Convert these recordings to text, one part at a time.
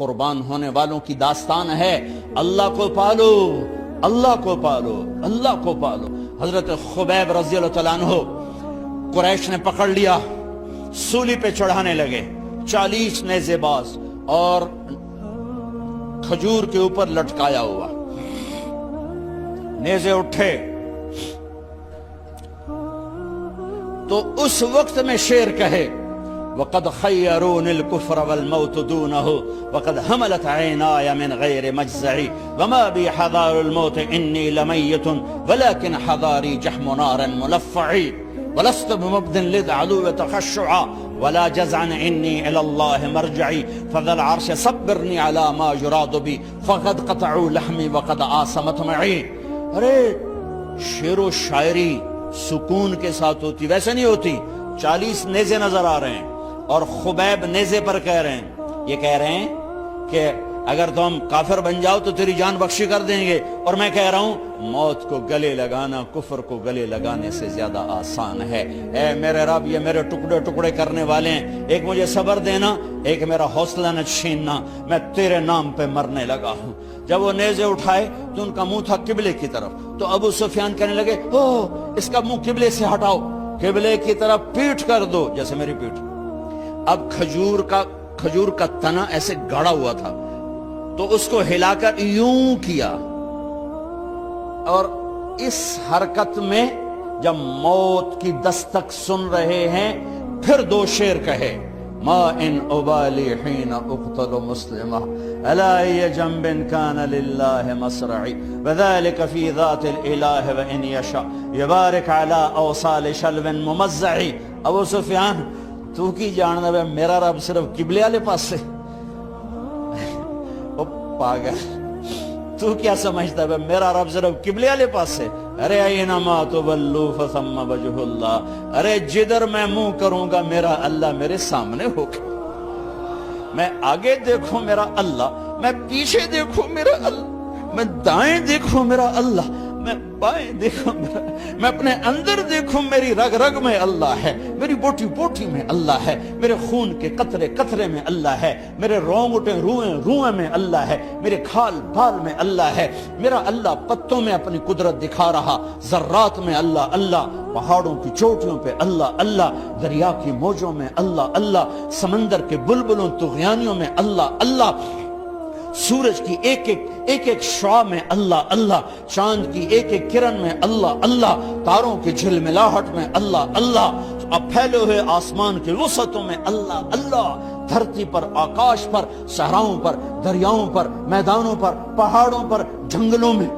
قربان ہونے والوں کی داستان ہے۔ اللہ کو پالو، اللہ کو پالو، اللہ کو پالو۔ حضرت خبیب رضی اللہ تعالیٰ عنہ قریش نے پکڑ لیا، سولی پہ چڑھانے لگے، 40 نیزے باز اور کھجور کے اوپر لٹکایا ہوا۔ نیزے اٹھے تو اس وقت میں شعر کہے وَقَدْ خَيَّرُونِ الْكُفْرَ وَالْمَوْتُ دُونَهُ وَقَدْ حَمَلَتْ عَيْنَايَ مِنْ غَيْرِ مَجْزَعِ وَمَا بِي حَذَارُ الْمَوْتِ إِنِّي لَمَيِّتٌ وَلَكِنْ حَذَارِي جَحْمُ نَارٍ مُلَفَّعِ وَلَسْتُ بِمُبْدٍ لِلْعَدُوِّ تَخَشُّعًا وَلَا جَزْعًا إِنِّي إِلَى اللَّهِ مَرْجِعِي فَذَا الْعَرْشِ صَبِّرْنِي عَلَى مَا يُرَادُ بِي فَقَدْ قَطَعُوا لَحْمِي وَقَدْ آسَمَتْ مَعِي۔ ارے شعر و شاعری سکون کے ساتھ ہوتی، ویسے نہیں ہوتی۔ 40 نیزے نظر آ رہے ہیں اور خبیب نیزے پر کہہ رہے ہیں، یہ کہہ رہے ہیں کہ اگر تم کافر بن جاؤ تو تیری جان بخشی کر دیں گے، اور میں کہہ رہا ہوں موت کو گلے لگانا کفر کو گلے لگانے سے زیادہ آسان ہے۔ اے میرے رب، یہ میرے ٹکڑے ٹکڑے کرنے والے ہیں، ایک مجھے صبر دینا، ایک میرا حوصلہ نہ چھیننا، میں تیرے نام پہ مرنے لگا ہوں۔ جب وہ نیزے اٹھائے تو ان کا منہ تھا قبلے کی طرف، تو ابو سفیان کہنے لگے اس کا منہ قبلے سے ہٹاؤ، قبلے کی طرف پیٹھ کر دو، جیسے میری پیٹھ۔ اب کھجور کا تنا ایسے گاڑا ہوا تھا تو اس کو ہلا کر یوں کیا، اور اس حرکت میں جب موت کی دستک سن رہے ہیں پھر 2 شعر کہے ما ان ابالی حین اقتل مسلمہ الا ای جنب کان للہ مصرعی وذلك فی ذات الالہ وان یشاء یبارک علی اوصال شلو ممزعی۔ ابو سفیان تو کی جاننا ہے میرا رب صرف قبلے والے پاس سے؟ او پاگل، تو کیا سمجھتا ہے میرا رب صرف قبلے والے پاس سے؟ ارے اینما تولوا فثم وجہ اللہ، ارے جدھر میں منہ کروں گا میرا اللہ میرے سامنے ہوگا۔ میں آگے دیکھوں میرا اللہ، میں پیچھے دیکھوں میرا اللہ، میں دائیں دیکھوں میرا اللہ، میں بائیں دیکھوں میرا، میں اپنے اندر دیکھوں میری رگ رگ میں اللہ ہے، میری بوٹی بوٹی میں اللہ ہے، میرے خون کے قطرے قطرے میں اللہ ہے، میرے رونگٹے روئیں روئیں میں اللہ ہے، میرے کھال بال میں اللہ ہے، میرا اللہ پتوں میں اپنی قدرت دکھا رہا، ذرات میں اللہ اللہ، پہاڑوں کی چوٹیوں پہ اللہ اللہ، دریا کی موجوں میں اللہ اللہ، سمندر کے بلبلوں طغیانیوں میں اللہ اللہ، سورج کی ایک ایک شعاع میں اللہ اللہ، چاند کی ایک ایک کرن میں اللہ اللہ، تاروں کی جھلملاہٹ میں اللہ اللہ، اب پھیلے ہوئے آسمان کے وسعتوں میں اللہ اللہ، دھرتی پر، آکاش پر، صحراؤں پر، دریاؤں پر، میدانوں پر، پہاڑوں پر، جنگلوں میں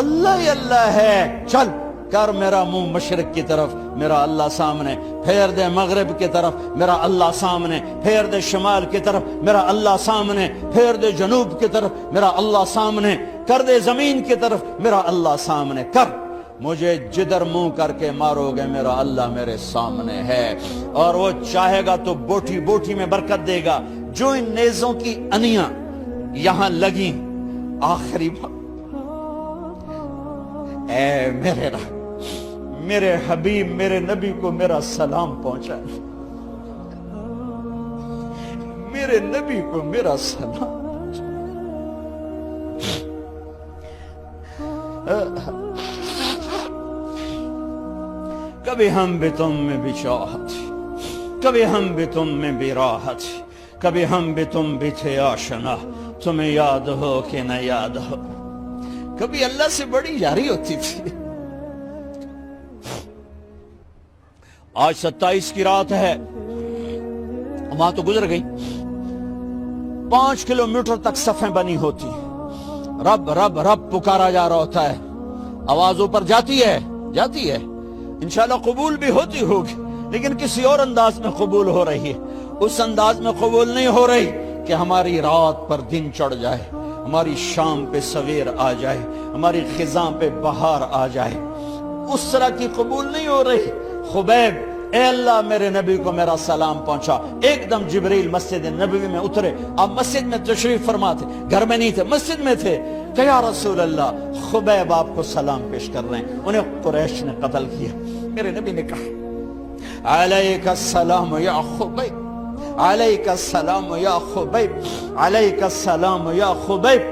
اللہ ہی اللہ ہے۔ چل کر میرا منہ مشرق کی طرف، میرا اللہ سامنے، پھیر دے مغرب کی طرف، میرا اللہ سامنے، پھیر دے شمال کی طرف، میرا اللہ سامنے، پھیر دے جنوب کی طرف، میرا اللہ سامنے، کر دے زمین کی طرف، میرا اللہ سامنے کر، مجھے جدھر منہ کر کے مارو گے میرا اللہ میرے سامنے ہے، اور وہ چاہے گا تو بوٹی بوٹی میں برکت دے گا۔ جو ان نیزوں کی انیاں یہاں لگیں، آخری بات، اے میرے رب، میرے حبیب میرے نبی کو میرا سلام پہنچا، میرے نبی کو میرا سلام کبھی ہم بھی تم میں بھی چاہت، کبھی ہم بھی تم میں بھی راحت، کبھی ہم بھی تم بھی تھے آشنا، تمہیں یاد ہو کہ نہ یاد ہو، کبھی اللہ سے بڑی یاری ہوتی تھی۔ آج 27 کی رات ہے، وہاں تو گزر گئی، 5 کلومیٹر تک صفیں بنی ہوتی، رب رب رب پکارا جا رہا ہوتا ہے، آواز اوپر جاتی ہے انشاءاللہ قبول بھی ہوتی ہوگی، لیکن کسی اور انداز میں قبول ہو رہی ہے، اس انداز میں قبول نہیں ہو رہی کہ ہماری رات پر دن چڑھ جائے، ہماری شام پہ سویر آ جائے، ہماری خزاں پہ بہار آ جائے، اس طرح کی قبول نہیں ہو رہی۔ خبیب، اے اللہ میرے نبی کو میرا سلام پہنچا۔ ایک دم جبریل مسجد نبوی میں اترے، آپ مسجد میں تشریف فرما تھے، گھر میں نہیں تھے، مسجد میں تھے، کہ یا رسول اللہ خبیب آپ کو سلام پیش کر رہے ہیں، انہیں قریش نے قتل کیا۔ میرے نبی نے کہا علیک السلام یا خبیب، علیک السلام یا خبیب، علیک السلام یا خبیب۔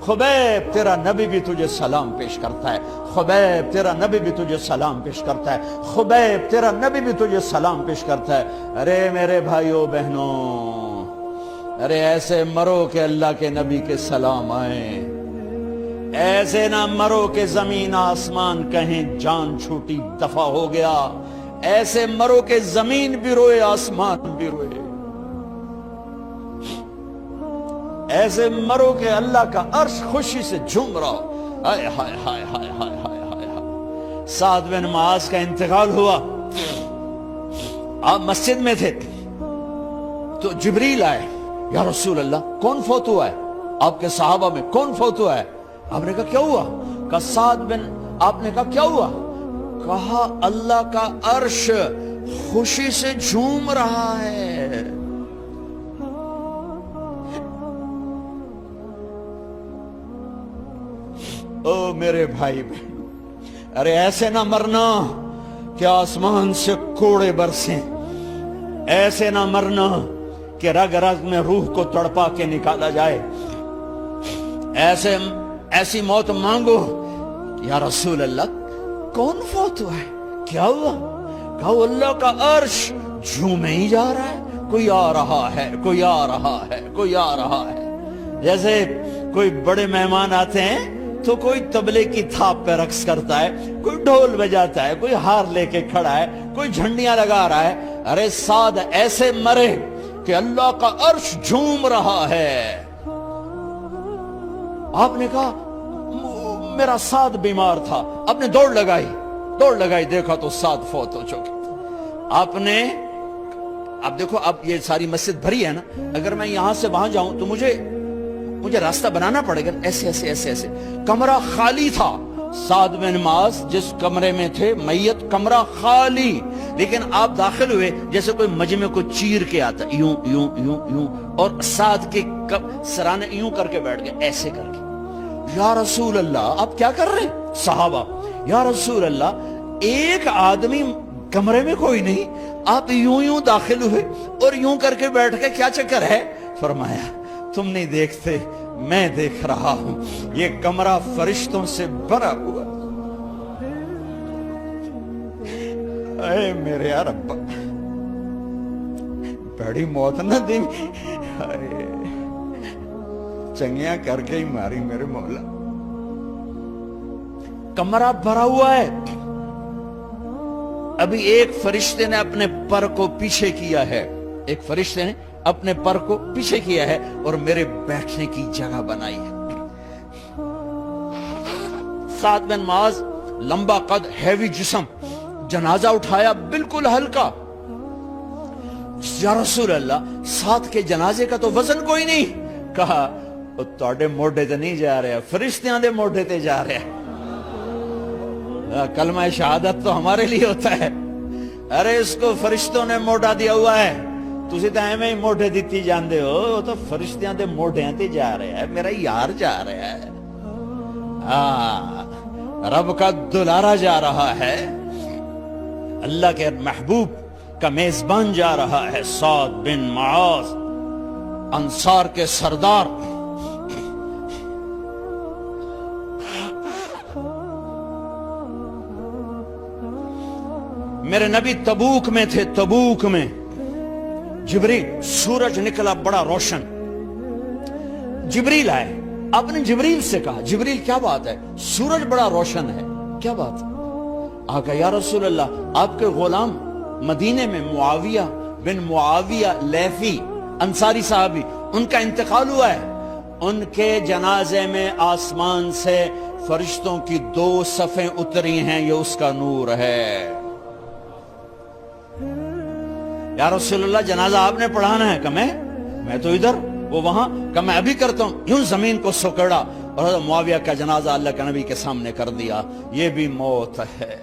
خبیب تیرا نبی بھی تجھے سلام پیش کرتا ہے، خبیب تیرا نبی بھی تجھے سلام پیش کرتا ہے، خبیب تیرا نبی بھی تجھے سلام پیش کرتا ہے۔ ارے میرے بھائیوں بہنوں، ارے ایسے مرو کہ اللہ کے نبی کے سلام آئیں، ایسے نہ مرو کہ زمین آسمان کہیں جان چھوٹی دفع ہو گیا، ایسے مرو کہ زمین بھی روئے آسمان بھی روئے، ایسے مرو کہ اللہ کا عرش خوشی سے جھوم رہا ہو۔ ہائے ہائے ہائے ہائے ہائے ہائے ہائے ہائے۔ سعد بن معاذ کا انتقال ہوا، آپ مسجد میں تھے تو جبریل آئے، یا رسول اللہ کون فوت ہوا ہے؟ آپ کے صحابہ میں کون فوت ہوا ہے؟ آپ نے کہا کیا ہوا؟ کہا سعد بن، آپ نے کہا کیا ہوا؟ کہا اللہ کا عرش خوشی سے جھوم رہا ہے۔ او میرے بھائی بہن، ارے ایسے نہ مرنا کہ آسمان سے کوڑے برسیں، ایسے نہ مرنا کہ رگ رگ میں روح کو تڑپا کے نکالا جائے، ایسی موت مانگو۔ یا رسول اللہ کون فوت ہوا ہے؟ کیا ہوا؟ کہا اللہ کا عرش جھومے ہی جا رہا ہے، کوئی آ رہا ہے، کوئی آ رہا ہے، کوئی آ رہا ہے۔ جیسے کوئی بڑے مہمان آتے ہیں تو کوئی طبلے کی تھاپ پہ رقص کرتا ہے، کوئی ڈھول بجاتا ہے، کوئی ہار لے کے کھڑا ہے، کوئی جھنڈیاں لگا رہا ہے۔ ارے سعد ایسے مرے کہ اللہ کا عرش جھوم رہا ہے۔ آپ نے کہا میرا سعد بیمار تھا، آپ نے دوڑ لگائی، دیکھا تو سعد فوت ہو چکے۔ آپ نے، اب دیکھو اب یہ ساری مسجد بھری ہے نا، اگر میں یہاں سے وہاں جاؤں تو مجھے راستہ بنانا پڑے گا، ایسے ایسے ایسے ایسے۔ کمرہ خالی تھا، سعد بن معاذ جس کمرے میں تھے میت، کمرہ خالی، لیکن آپ داخل ہوئے جیسے کوئی مجمع کو چیر کے آتا، یوں یوں یوں یوں، اور سعد کے سرانے یوں کر کے بیٹھ گئے، ایسے کر کے۔ یا رسول اللہ آپ کیا کر رہے ہیں؟ صحابہ، یا رسول اللہ ایک آدمی کمرے میں کوئی نہیں، آپ یوں یوں داخل ہوئے اور یوں کر کے بیٹھ کے، کیا چکر ہے؟ فرمایا تم نہیں دیکھتے، میں دیکھ رہا ہوں، یہ کمرہ فرشتوں سے بھرا ہوا۔ اے میرے رب، بڑی موت نہ دی، چنگیاں کر کے ہی ماری میرے مولا۔ کمرہ بھرا ہوا ہے، ابھی ایک فرشتے نے اپنے پر کو پیچھے کیا ہے، ایک فرشتے نے اپنے پر کو پیچھے کیا ہے اور میرے بیٹھنے کی جگہ بنائی ہے۔ سعد بن معاذ لمبا قد، ہیوی جسم، جنازہ اٹھایا بالکل ہلکا۔ یا رسول اللہ سعد کے جنازے کا تو وزن کوئی نہیں۔ کہا تواڈے موڈے تے نہیں جا رہا، فرشتیاں دے موڈے تے جا رہا ہے۔ کلمہ شہادت تو ہمارے لیے ہوتا ہے، ارے اس کو فرشتوں نے موڈا دیا ہوا ہے، تسی تو ایویں ہی موڈے دیتی جاندے ہو، وہ تو فرشتیاں دے موڈیاں تے جا رہا ہے، میرا یار جا رہا ہے، رب کا دلارا جا رہا ہے، اللہ کے محبوب کا میزبان جا رہا ہے۔ سعد بن معاذ انصار کے سردار، میرے نبی تبوک میں تھے، تبوک میں جبریل، سورج نکلا بڑا روشن، جبریل آئے، آپ نے جبریل سے کہا جبریل کیا بات ہے، سورج بڑا روشن ہے، کیا بات؟ آقا یا رسول اللہ آپ کے غلام مدینے میں معاویہ بن معاویہ لیفی انصاری صحابی، ان کا انتقال ہوا ہے، ان کے جنازے میں آسمان سے فرشتوں کی 2 صفیں اتری ہیں، یہ اس کا نور ہے۔ یا رسول اللہ جنازہ آپ نے پڑھانا ہے؟ کہ میں تو ادھر، وہ وہاں، کہ میں ابھی کرتا ہوں۔ یوں زمین کو سکڑا اور معاویہ کا جنازہ اللہ کے نبی کے سامنے کر دیا۔ یہ بھی موت ہے۔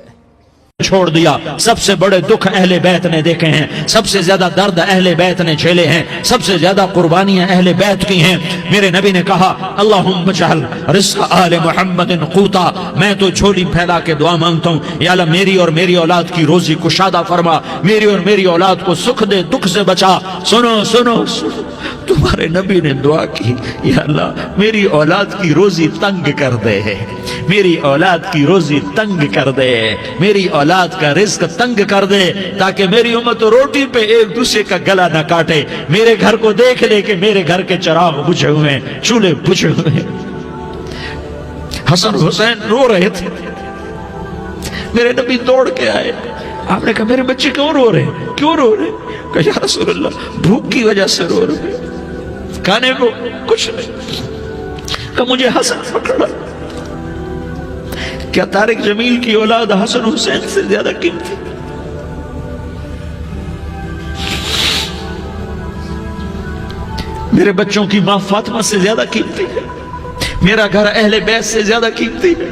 چھوڑ دیا. سب سے بڑے دکھ اہل بیت نے دیکھے ہیں, سب سے زیادہ درد اہل بیت نے جھیلے ہیں, سب سے زیادہ قربانیاں اہل بیت کی ہیں. میرے نبی نے کہا اللہم اجعل رزق آل محمد قوتا, میں تو جھولی پھیلا کے دعا مانگتا ہوں, یا اللہ میری اور میری اولاد کی روزی کشادہ فرما, میری اور میری اولاد کو سکھ دے, دکھ سے بچا. سنو سنو سنو, تمہارے نبی نے دعا کی, یا اللہ میری اولاد کی روزی تنگ کر دے, میری اولاد کی روزی تنگ کر دے, میری اولاد کا رزق تنگ کر دے, تاکہ میری امت روٹی پہ ایک دوسرے کا گلا نہ کاٹے. میرے گھر کو دیکھ لے کہ میرے گھر کے چراغ بجھے ہوئے ہیں, چولہے بجھے ہوئے ہیں. حسن حسین رو رہے تھے, میرے نبی دوڑ کے آئے. آپ نے کہا میرے بچے کیوں رو رہے ہیں, کیوں رو رہے ہیں؟ کہا یا رسول اللہ بھوک کی وجہ سے رو رہے ہیں, کھانے کو کچھ نہیں. کہ مجھے حسن پکڑا. کیا طارق جمیل کی اولاد حسن حسین سے زیادہ قیمتی؟ میرے بچوں کی ماں فاطمہ سے زیادہ قیمتی ہے, میرا گھر اہل بیت سے زیادہ قیمتی ہے.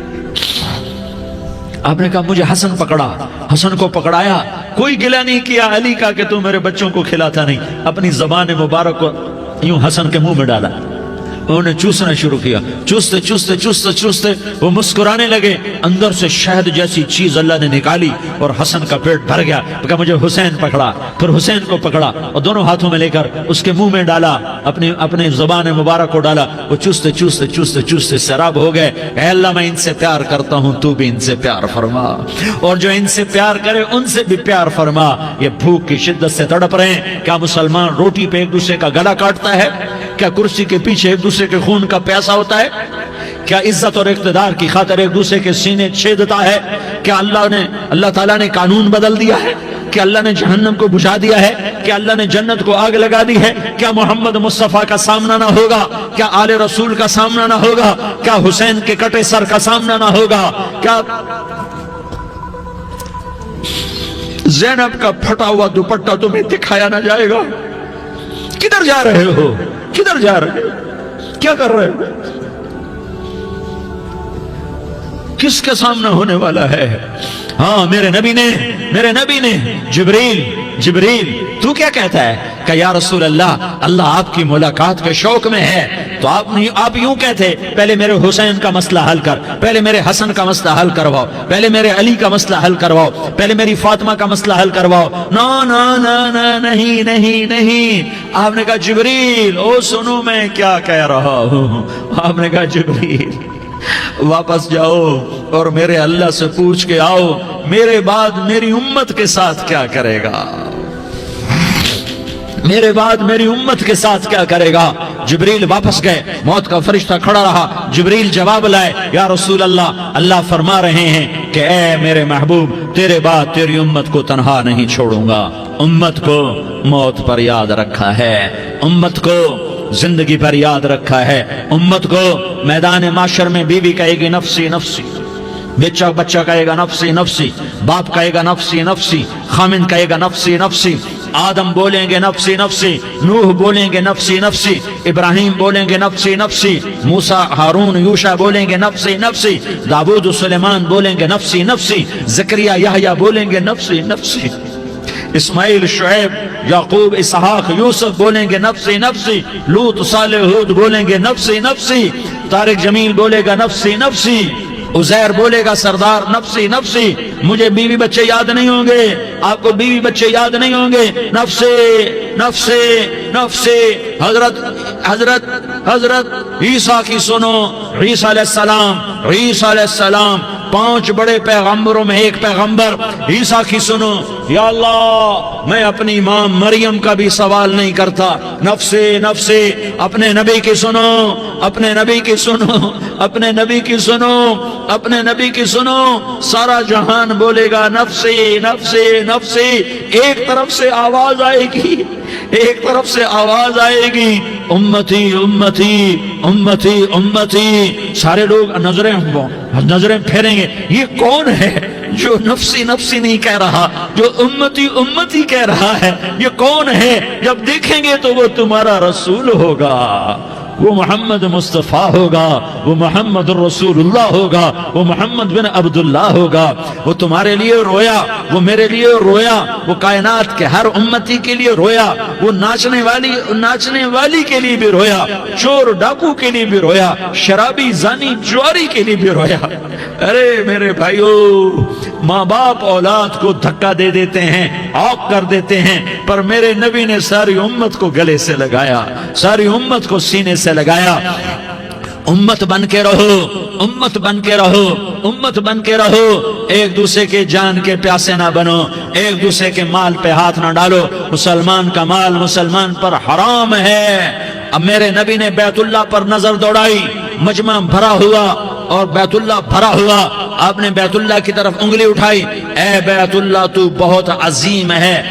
آپ نے کہا مجھے حسن پکڑا. حسن کو پکڑایا, کوئی گلہ نہیں کیا علی کا کہ تو میرے بچوں کو کھلاتا نہیں. اپنی زبان مبارک کو یوں حسن کے منہ میں ڈالا, انہوں نے چوسنا شروع کیا. چوستے چوستے چوستے چوستے وہ مسکرانے لگے. اندر سے شہد جیسی چیز اللہ نے نکالی اور حسن کا پیٹ بھر گیا. کہا مجھے حسین پکڑا. پھر حسین کو پکڑا اور دونوں ہاتھوں میں لے کر اس کے منہ میں ڈالا, اپنے زبان مبارک کو ڈالا. وہ چوستے چوستے چوستے چوستے سیراب ہو گئے. اے اللہ میں ان سے پیار کرتا ہوں, تو بھی ان سے پیار فرما, اور جو ان سے پیار کرے ان سے بھی پیار فرما. یہ بھوک کی شدت سے تڑپ رہے ہیں. کیا مسلمان روٹی پہ ایک دوسرے کا گلا کاٹتا ہے؟ کیا کرسی کے پیچھے ایک دوسرے کے خون کا پیاسا ہوتا ہے؟ کیا عزت اور اقتدار کی خاطر ایک دوسرے کے سینے چھیدتا ہے؟ کیا اللہ تعالیٰ نے قانون بدل دیا ہے؟ کیا اللہ نے جہنم کو بجھا دیا ہے؟ کیا اللہ نے جنت کو آگ لگا دی ہے؟ کیا محمد مصطفیٰ کا سامنا نہ ہوگا؟ کیا آل رسول کا سامنا نہ ہوگا؟ کیا حسین کے کٹے سر کا سامنا نہ ہوگا؟ کیا زینب کا پھٹا ہوا دوپٹہ تمہیں دکھایا نہ جائے گا؟ کدھر جا رہے ہو؟ کدھر جا رہے ہو؟ کیا کر رہے ہو؟ کس کے سامنے ہونے والا ہے؟ ہاں میرے نبی نے جبریل تو کیا کہتا ہے کہ یا رسول اللہ آپ کی ملاقات کے شوق میں ہے. تو آپ یوں کہتے پہلے میرے حسین کا مسئلہ حل کر, پہلے میرے حسن کا مسئلہ حل کرواؤ, پہلے میرے علی کا مسئلہ حل کرواؤ, پہلے میری فاطمہ کا مسئلہ حل کرواؤ. نہیں. آپ نے کہا جبریل او سنو میں کیا کہہ رہا ہوں. آپ نے کہا جبریل واپس جاؤ اور میرے اللہ سے پوچھ کے آؤ میرے بعد میری امت کے ساتھ کیا کرے گا, میرے بعد میری امت کے ساتھ کیا کرے گا. جبریل واپس گئے, موت کا فرشتہ کھڑا رہا. جبریل جواب لائے, یا رسول اللہ فرما رہے ہیں کہ اے میرے محبوب تیرے بعد تیری امت کو تنہا نہیں چھوڑوں گا. امت کو موت پر یاد رکھا ہے, امت کو زندگی پر یاد رکھا ہے, امت کو میدان معاشر میں بیوی کہے گی نفسی نفسی, بچہ کہے گا نفسی نفسی, باپ کہے گا نفسی نفسی, خامن کہے گا نفسی نفسی, آدم بولیں گے نفسی نفسی, نوح بولیں گے نفسی نفسی, ابراہیم بولیں گے نفسی نفسی, موسیٰ ہارون یوشع بولیں گے نفسی نفسی, داؤد و سلیمان بولیں گے نفسی نفسی, زکریا یحییٰ بولیں گے نفسی نفسی, اسماعیل شعیب یعقوب اسحاق یوسف بولیں گے نفسی نفسی, لوط صالح ہود بولیں گے نفسی نفسی, طارق جمیل بولے گا نفسی نفسی, عزیر بولے گا سردار نفسی نفسی. مجھے بیوی بچے یاد نہیں ہوں گے, آپ کو بیوی بچے یاد نہیں ہوں گے, نفسی نفسی نفسی. حضرت عیسیٰ کی سنو, عیسیٰ علیہ السلام 5 بڑے پیغمبروں میں ایک پیغمبر عیسیٰ کی سنو. یا اللہ میں اپنی ماں مریم کا بھی سوال نہیں کرتا, نفسی نفسی. اپنے نبی کی سنو, اپنے نبی کی سنو, اپنے نبی کی سنو, اپنے نبی کی سنو. سارا جہان بولے گا نفسی نفسی نفسی. ایک طرف سے آواز آئے گی, ایک طرف سے آواز آئے گی امتی امتی امتی امتی. سارے لوگ نظریں پھیریں گے, یہ کون ہے جو نفسی نفسی نہیں کہہ رہا, جو امتی امتی کہہ رہا ہے, یہ کون ہے؟ جب دیکھیں گے تو وہ تمہارا رسول ہوگا, وہ محمد مصطفیٰ ہوگا، وہ محمد رسول اللہ ہوگا، وہ محمد بن عبداللہ ہوگا۔ وہ تمہارے لیے رویا، وہ میرے لیے رویا، وہ کائنات کے ہر امتی کے لیے رویا، وہ ناچنے والی کے لیے بھی رویا، چور ڈاکو کے لیے بھی رویا، شرابی زانی جواری کے لیے بھی رویا۔ ارے میرے بھائیو، ماں باپ اولاد کو دھکا دے دیتے ہیں، عوق کر دیتے ہیں، پر میرے نبی نے ساری امت کو گلے سے لگایا، ساری امت کو سینے سے لگایا۔ امت بن کے رہو، امت بن کے رہو، امت بن کے رہو، ایک دوسرے کے جان کے پیاسے نہ بنو، ایک دوسرے کے مال پہ ہاتھ نہ ڈالو۔ مسلمان کا مال مسلمان پر حرام ہے۔ اب میرے نبی نے بیت اللہ پر نظر دوڑائی، مجمع بھرا ہوا اور بیت اللہ بھرا ہوا، آپ نے بیت اللہ کی طرف انگلی اٹھائی، اے بیت اللہ تو بہت عظیم ہے،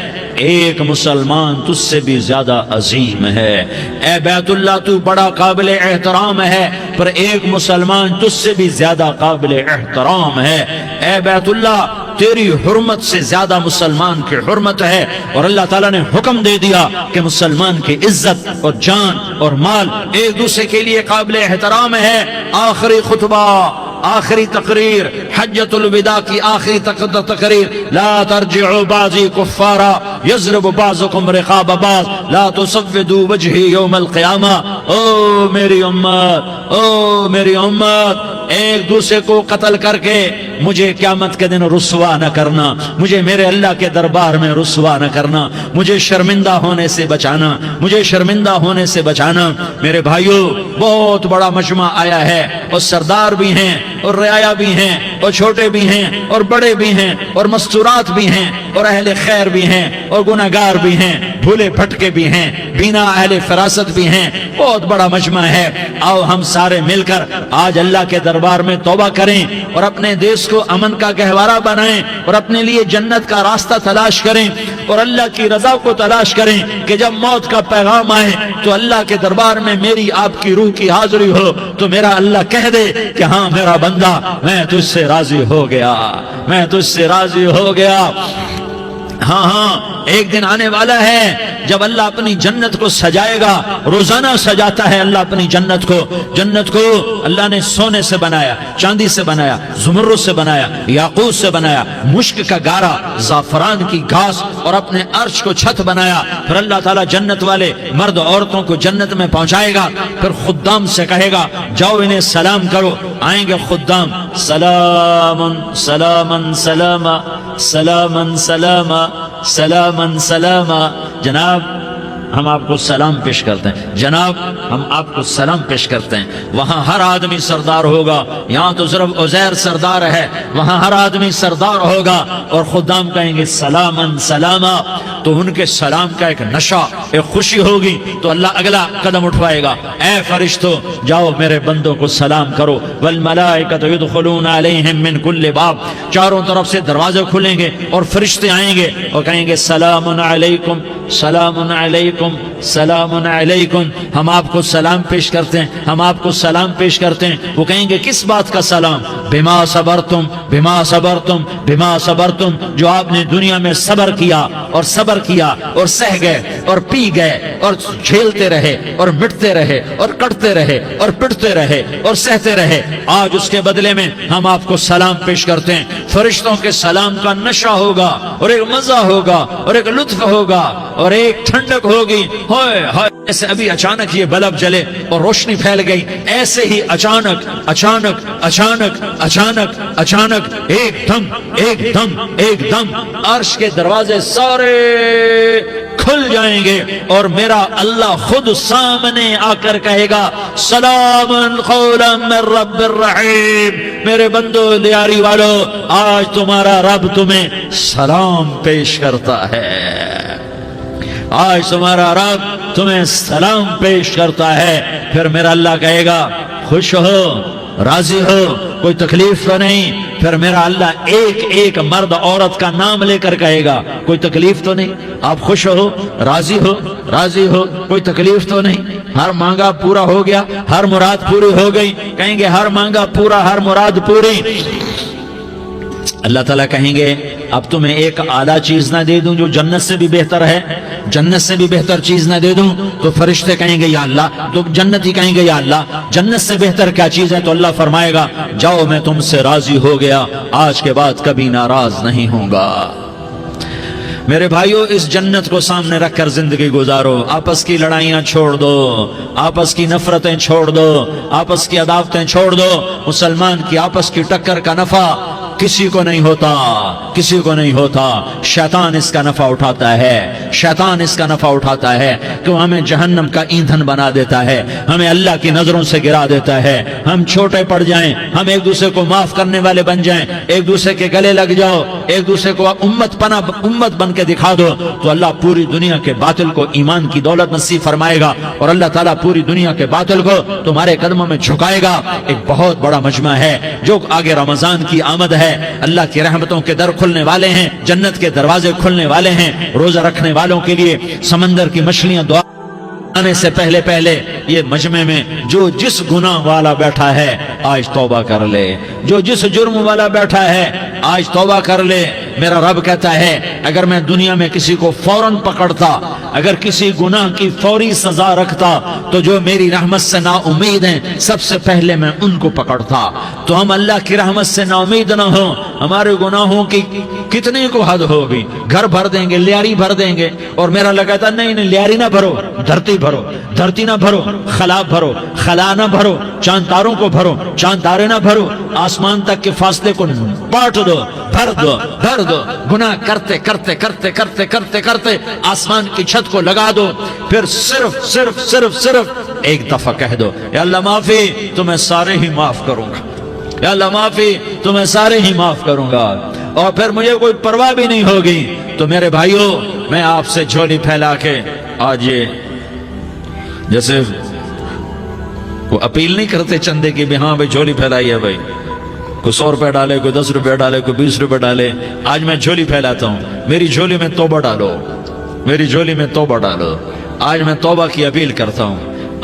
ایک مسلمان تجھ سے بھی زیادہ عظیم ہے۔ اے بیت اللہ تو بڑا قابل احترام ہے، پر ایک مسلمان تجھ سے بھی زیادہ قابل احترام ہے۔ اے بیت اللہ تیری حرمت سے زیادہ مسلمان کی حرمت ہے، اور اللہ تعالیٰ نے حکم دے دیا کہ مسلمان کی عزت اور جان اور مال ایک دوسرے کے لیے قابل احترام ہے۔ آخری خطبہ، آخری تقریر، حجۃ الوداع کی آخری تقریر، لا ترجعوا بعضی کفارا یضرب بعضکم رقاب بعض لا تسودوا وجہی یوم القیامہ۔ او میری امت، او میری امت، ایک دوسرے کو قتل کر کے مجھے قیامت کے دن رسوا نہ کرنا، مجھے میرے اللہ کے دربار میں رسوا نہ کرنا، مجھے شرمندہ ہونے سے بچانا، مجھے شرمندہ ہونے سے بچانا۔ میرے بھائیو، بہت بڑا مجمع آیا ہے، اور سردار بھی ہیں اور رعایا بھی ہیں اور چھوٹے بھی ہیں اور بڑے بھی ہیں اور مستورات بھی ہیں اور اہل خیر بھی ہیں اور گناہگار بھی ہیں، بھولے بھٹکے بھی ہیں، بینا اہل فراست بھی ہیں، بہت بڑا مجمع ہے۔ آؤ ہم سارے مل کر آج اللہ کے دربار میں توبہ کریں اور اپنے دیش کو امن کا گہوارہ بنائیں اور اپنے لیے جنت کا راستہ تلاش کریں اور اللہ کی رضا کو تلاش کریں کہ جب موت کا پیغام آئے تو اللہ کے دربار میں میری آپ کی روح کی حاضری ہو تو میرا اللہ کہہ دے کہ ہاں میرا بندہ، میں تجھ سے راضی ہو گیا، میں تجھ سے راضی ہو گیا۔ ہاں ہاں، ایک دن آنے والا ہے جب اللہ اپنی جنت کو سجائے گا، روزانہ سجاتا ہے اللہ اپنی جنت کو۔ جنت کو اللہ نے سونے سے بنایا، چاندی سے بنایا، زمرد سے بنایا، یاقوت سے بنایا، مشک کا گارا، زعفران کی گھاس اور اپنے عرش کو چھت بنایا۔ پھر اللہ تعالیٰ جنت والے مرد عورتوں کو جنت میں پہنچائے گا، پھر خدام سے کہے گا جاؤ انہیں سلام کرو۔ آئیں گے خدام، سلامن سلامن سلاما سلامن سلاما سلامن سلاما۔ جناب ہم آپ کو سلام پیش کرتے ہیں، جناب ہم آپ کو سلام پیش کرتے ہیں۔ وہاں ہر آدمی سردار ہوگا، یہاں تو صرف عزیر سردار ہے، وہاں ہر آدمی سردار ہوگا، اور خدام کہیں گے سلامن سلاما، تو ان کے سلام کا ایک نشہ، ایک خوشی ہوگی، تو اللہ اگلا قدم اٹھوائے گا، اے فرشتوں جاؤ میرے بندوں کو سلام کرو۔ والملائکۃ یدخلون علیہم من کل باب، چاروں طرف سے دروازے کھلیں گے اور فرشتے آئیں گے اور کہیں گے سلام علیکم سلام علیکم سلام علیکم۔ ہم آپ کو سلام پیش کرتے ہیں، ہم آپ کو سلام پیش کرتے ہیں۔ وہ کہیں گے کس بات کا سلام؟ بما صبرتم بما صبرتم بما صبرتم، جو آپ نے دنیا میں صبر کیا اور صبر کیا اور سہ گئے اور پی گئے اور جھیلتے رہے اور مٹتے رہے اور کٹتے رہے اور پٹتے رہے اور سہتے رہے، آج اس کے بدلے میں ہم آپ کو سلام پیش کرتے ہیں۔ فرشتوں کے سلام کا نشہ ہوگا اور ایک مزہ ہوگا اور ایک لطف ہوگا اور ایک ٹھنڈک ہوگی۔ ہوئے ہوئے، ایسے ابھی اچانک یہ بلب جلے اور روشنی پھیل گئی، ایسے ہی اچانک اچانک اچانک اچانک اچانک ایک دم ایک دم ایک دم عرش کے دروازے سارے کھل جائیں گے اور میرا اللہ خود سامنے آ کر کہے گا سلام قولا من رب الرحیم۔ میرے بندو دیاری والو، آج تمہارا رب تمہیں سلام پیش کرتا ہے، آج تمہارا رب تمہیں سلام پیش کرتا ہے۔ پھر میرا اللہ کہے گا خوش ہو، راضی ہو، کوئی تکلیف تو نہیں؟ پھر میرا اللہ ایک ایک مرد عورت کا نام لے کر کہے گا کوئی تکلیف تو نہیں؟ آپ خوش ہو، راضی ہو، راضی ہو، کوئی تکلیف تو نہیں؟ ہر مانگا پورا ہو گیا، ہر مراد پوری ہو گئی؟ کہیں گے ہر مانگا پورا، ہر مراد پوری۔ اللہ تعالیٰ کہیں گے اب تمہیں ایک اعلیٰ چیز نہ دے دوں جو جنت سے بھی بہتر ہے؟ جنت سے بھی بہتر چیز نہ دے دوں؟ تو فرشتے کہیں گے یا اللہ، تو جنتی کہیں گے یا اللہ جنت سے بہتر کیا چیز ہے؟ تو اللہ فرمائے گا جاؤ میں تم سے راضی ہو گیا، آج کے بعد کبھی ناراض نہیں ہوں گا۔ میرے بھائیوں، اس جنت کو سامنے رکھ کر زندگی گزارو، آپس کی لڑائیاں چھوڑ دو، آپس کی نفرتیں چھوڑ دو، آپس کی عداوتیں چھوڑ دو۔ مسلمان کی آپس کی ٹکر کا نفع کسی کو نہیں ہوتا، کسی کو نہیں ہوتا۔ شیطان اس کا نفع اٹھاتا ہے، شیطان اس کا نفع اٹھاتا ہے کہ ہمیں جہنم کا ایندھن بنا دیتا ہے، ہمیں اللہ کی نظروں سے گرا دیتا ہے، ہم چھوٹے پڑ جائیں، ہم ایک دوسرے کو معاف کرنے والے بن جائیں، ایک دوسرے کے گلے لگ جاؤ، ایک دوسرے کو امت بن کے دکھا دو، تو اللہ پوری دنیا کے باطل کو ایمان کی دولت نصیب فرمائے گا، اور اللہ تعالیٰ پوری دنیا کے باطل کو تمہارے قدموں میں جھکائے گا۔ ایک بہت بڑا مجمع ہے جو آگے رمضان کی آمد ہے، اللہ کی رحمتوں کے در کھلنے والے ہیں، جنت کے دروازے کھلنے والے ہیں، روزہ رکھنے والوں کے لیے سمندر کی مچھلیاں دعا آنے سے پہلے یہ مجمع میں جو جس گناہ والا بیٹھا ہے آج توبہ کر لے، جو جس جرم والا بیٹھا ہے آج توبہ کر لے۔ میرا رب کہتا ہے اگر میں دنیا میں کسی کو فوراً پکڑتا، اگر کسی گناہ کی فوری سزا رکھتا، تو جو میری رحمت سے نا امید ہیں سب سے پہلے میں ان کو پکڑتا۔ تو ہم اللہ کی رحمت سے نا امید نہ ہوں، ہمارے گناہوں کی کتنے کو حد ہوگی، گھر بھر دیں گے، لیاری بھر دیں گے، اور میرا لگاتا نہیں لیاری نہ بھرو، دھرتی بھرو، دھرتی نہ بھرو، خلا بھرو، خلا نہ بھرو، چاند تاروں کو بھرو، چاند تارے نہ بھرو، آسمان تک کے فاصلے کو بانٹ دو، بھر دو، بھر دو، گناہ کرتے کرتے کرتے کرتے کرتے کرتے آسمان کی چھت کو لگا دو، پھر صرف ایک دفعہ کہہ دو یا اللہ معافی، تمہیں سارے ہی معاف کروں گا، یا اللہ معافی، تمہیں سارے ہی معاف کروں گا، اور پھر مجھے کوئی پرواہ بھی نہیں ہوگی۔ تو میرے بھائیوں، میں آپ سے جھولی پھیلا کے آج یہ جیسے وہ اپیل نہیں کرتے چندے کی بھی ہاں بھائی جھولی پھیلائی ہے، بھائی کوئی 100 روپے ڈالے، کوئی 10 روپے ڈالے، کوئی 20 روپے ڈالے، آج میں جھولی پھیلاتا ہوں، میری جھولی میں توبہ ڈالو، میری جھولی میں توبہ ڈالو۔ آج میں توبہ کی اپیل کرتا ہوں،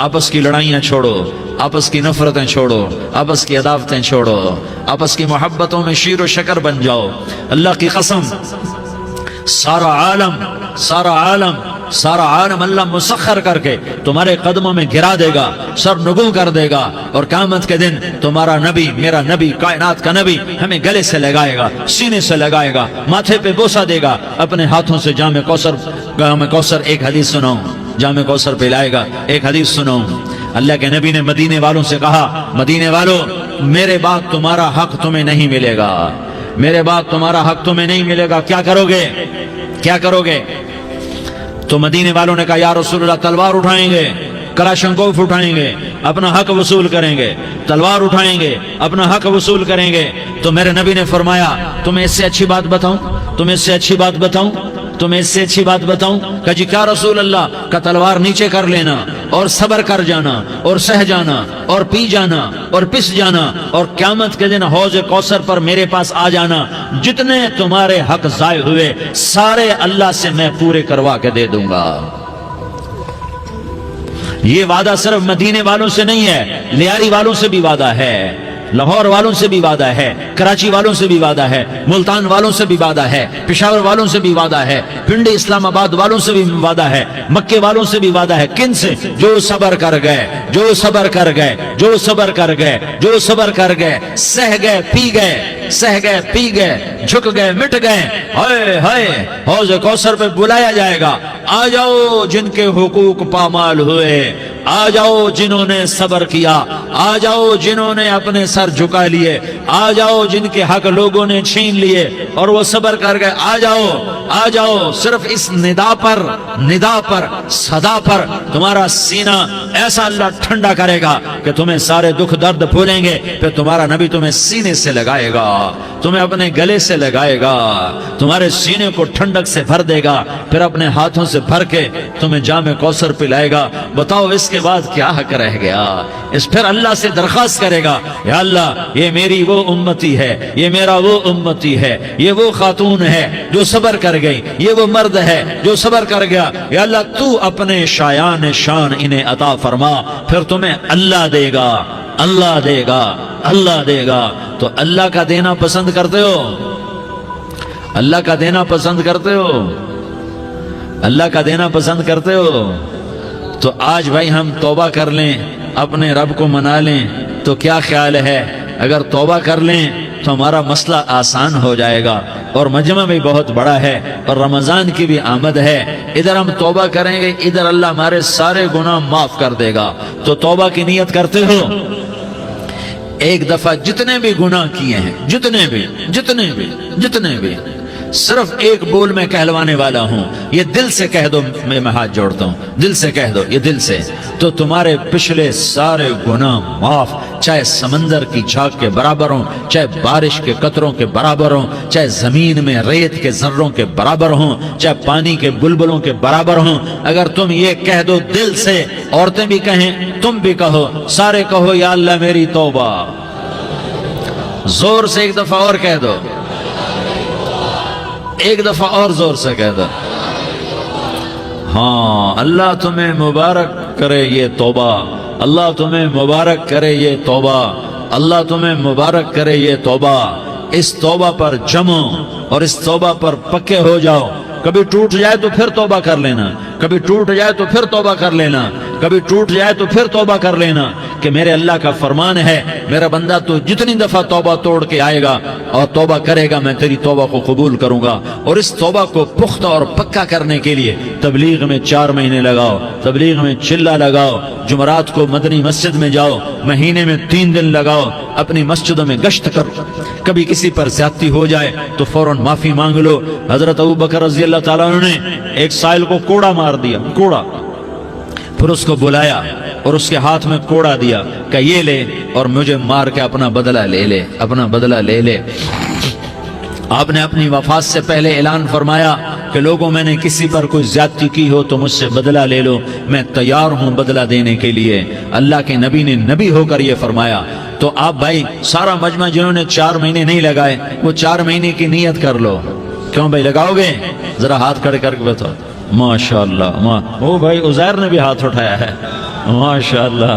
آپس کی لڑائیاں چھوڑو، آپس کی نفرتیں چھوڑو، آپس کی عداوتیں چھوڑو، آپس کی محبتوں میں شیر و شکر بن جاؤ۔ اللہ کی قسم، سارا عالم اللہ مسخر کر کے تمہارے قدموں میں گرا دے گا، سر نگوں کر دے گا، اور قیامت کے دن تمہارا نبی، میرا نبی، کائنات کا نبی ہمیں گلے سے لگائے گا، سینے سے لگائے گا، ماتھے پہ بوسہ دے گا، اپنے ہاتھوں سے جام کوثر ایک حدیث سناؤں، جام کوثر پلائے گا، ایک حدیث سناؤں۔ اللہ کے نبی نے مدینے والوں سے کہا، مدینے والوں میرے بعد تمہارا حق تمہیں نہیں ملے گا، میرے بعد تمہارا حق تمہیں نہیں ملے گا، کیا کرو گے، کیا کرو گے؟ تو مدینے والوں نے کہا یا رسول اللہ تلوار اٹھائیں گے، کلاشنکوف اٹھائیں گے، اپنا حق وصول کریں گے، تلوار اٹھائیں گے، اپنا حق وصول کریں گے۔ تو میرے نبی نے فرمایا تمہیں اس سے اچھی بات بتاؤں، تمہیں اس سے اچھی بات بتاؤں، تمہیں اس سے اچھی بات بتاؤں؟ کہا جی کیا رسول اللہ؟ کا تلوار نیچے کر لینا، اور صبر کر جانا، اور سہ جانا، اور پی جانا، اور پس جانا، اور قیامت کے دن حوض کوثر پر میرے پاس آ جانا، جتنے تمہارے حق ضائع ہوئے سارے اللہ سے میں پورے کروا کے دے دوں گا۔ یہ وعدہ صرف مدینے والوں سے نہیں ہے، لیاری والوں سے بھی وعدہ ہے، لاہور والوں سے بھی وعدہ ہے، کراچی والوں سے بھی وعدہ ہے، ملتان والوں سے بھی وعدہ ہے، پشاور والوں سے بھی وعدہ ہے، پنڈی اسلام آباد والوں سے بھی وعدہ ہے، مکے والوں سے بھی وعدہ ہے۔ کن سے؟ جو صبر کر گئے، جو صبر کر گئے، جو صبر کر گئے، جو صبر کر گئے، سہ گئے، پی گئے، سہ گئے، پی گئے، جھک گئے، مٹ گئے، ہائے ہائے حوض کوثر پہ بلایا جائے گا، آ جاؤ جن کے حقوق پامال ہوئے، آ جاؤ جنہوں نے صبر کیا، آ جاؤ جنہوں نے اپنے سر جھکا لیے، آ جاؤ جن کے حق لوگوں نے چھین لیے اور وہ صبر کر گئے، آ جاؤ، آ جاؤ۔ صرف اس ندا پر صدا پر تمہارا سینہ ایسا اللہ ٹھنڈا کرے گا کہ تمہیں سارے دکھ درد بھولیں گے، پھر تمہارا نبی تمہیں سینے سے لگائے گا، تمہیں اپنے گلے سے لگائے گا، تمہارے سینے کو ٹھنڈک سے بھر دے گا، پھر اپنے ہاتھوں سے بھر کے تمہیں جام کوثر پلائے گا۔ بتاؤ اس کے بعد کیا حق رہ گیا؟ اس پھر اللہ سے درخواست کرے گا یا اللہ یہ میری وہ امتی ہے، یہ میرا وہ امتی ہے، یہ وہ خاتون ہے جو صبر کر گئی، یہ وہ مرد ہے جو صبر کر گیا، یا اللہ تو اپنے شایان شان انہیں عطا فرما، پھر تمہیں اللہ دے گا، اللہ دے گا، اللہ دے گا۔ تو اللہ کا دینا پسند کرتے ہو؟ اللہ کا دینا پسند کرتے ہو؟ اللہ کا دینا پسند کرتے ہو؟ تو آج بھائی ہم توبہ کر لیں، اپنے رب کو منا لیں، تو کیا خیال ہے اگر توبہ کر لیں تو ہمارا مسئلہ آسان ہو جائے گا، اور مجمع بھی بہت بڑا ہے اور رمضان کی بھی آمد ہے، ادھر ہم توبہ کریں گے، ادھر اللہ ہمارے سارے گناہ معاف کر دے گا۔ تو توبہ کی نیت کرتے ہو؟ ایک دفعہ جتنے بھی گناہ کیے ہیں، جتنے بھی صرف ایک بول میں کہلوانے والا ہوں، یہ دل سے کہہ دو، میں ہاتھ جوڑتا ہوں، دل سے کہہ دو، یہ دل سے، تو تمہارے پچھلے سارے گناہ معاف، چاہے سمندر کی جھاگ کے برابر ہوں، چاہے بارش کے قطروں کے برابر ہوں، چاہے زمین میں ریت کے ذروں کے برابر ہوں، چاہے پانی کے بلبلوں کے برابر ہوں۔ اگر تم یہ کہہ دو دل سے، عورتیں بھی کہیں، تم بھی کہو، سارے کہو یا اللہ میری توبہ، زور سے ایک دفعہ اور کہہ دو، ایک دفعہ اور زور سے کہہ دو۔ ہاں، اللہ تمہیں مبارک کرے یہ توبہ، اللہ تمہیں مبارک کرے یہ توبہ، اللہ تمہیں مبارک کرے یہ توبہ۔ اس توبہ پر جمو اور اس توبہ پر پکے ہو جاؤ۔ کبھی ٹوٹ جائے تو پھر توبہ کر لینا، کبھی ٹوٹ جائے تو پھر توبہ کر لینا، کبھی ٹوٹ جائے تو پھر توبہ کر لینا، کہ میرے اللہ کا فرمان ہے، میرا بندہ تو جتنی دفعہ توبہ توڑ کے آئے گا اور توبہ کرے گا، میں تیری توبہ کو قبول کروں گا۔ اور اس توبہ کو پختہ اور پکا کرنے کے لیے تبلیغ میں 4 مہینے لگاؤ، تبلیغ میں چلہ لگاؤ، جمعرات کو مدنی مسجد میں جاؤ، مہینے میں 3 دن لگاؤ، اپنی مسجدوں میں گشت کرو، کبھی کسی پر زیادتی ہو جائے تو فوراً معافی مانگ لو۔ حضرت ابوبکر رضی اللہ تعالیٰ عنہ نے ایک سائل کو کوڑا مار دیا، کوڑا، پھر اس کو بلایا اور اس کے ہاتھ میں کوڑا دیا کہ یہ لے اور مجھے مار کے اپنا بدلہ لے لے، اپنا بدلہ لے لے۔ آپ نے اپنی وفات سے پہلے اعلان فرمایا کہ لوگوں میں نے کسی پر کوئی زیادتی کی ہو تو مجھ سے بدلہ لے لو، میں تیار ہوں بدلہ دینے کے لیے۔ اللہ کے نبی نے نبی ہو کر یہ فرمایا۔ تو آپ بھائی سارا مجمع جنہوں نے 4 مہینے نہیں لگائے، وہ 4 مہینے کی نیت کر لو۔ کیوں بھائی لگاؤ گے؟ ذرا ہاتھ کھڑے کر کے بتاؤ۔ ماشاءاللہ، وہ بھائی عزیر نے بھی ہاتھ اٹھایا ہے، ماشاءاللہ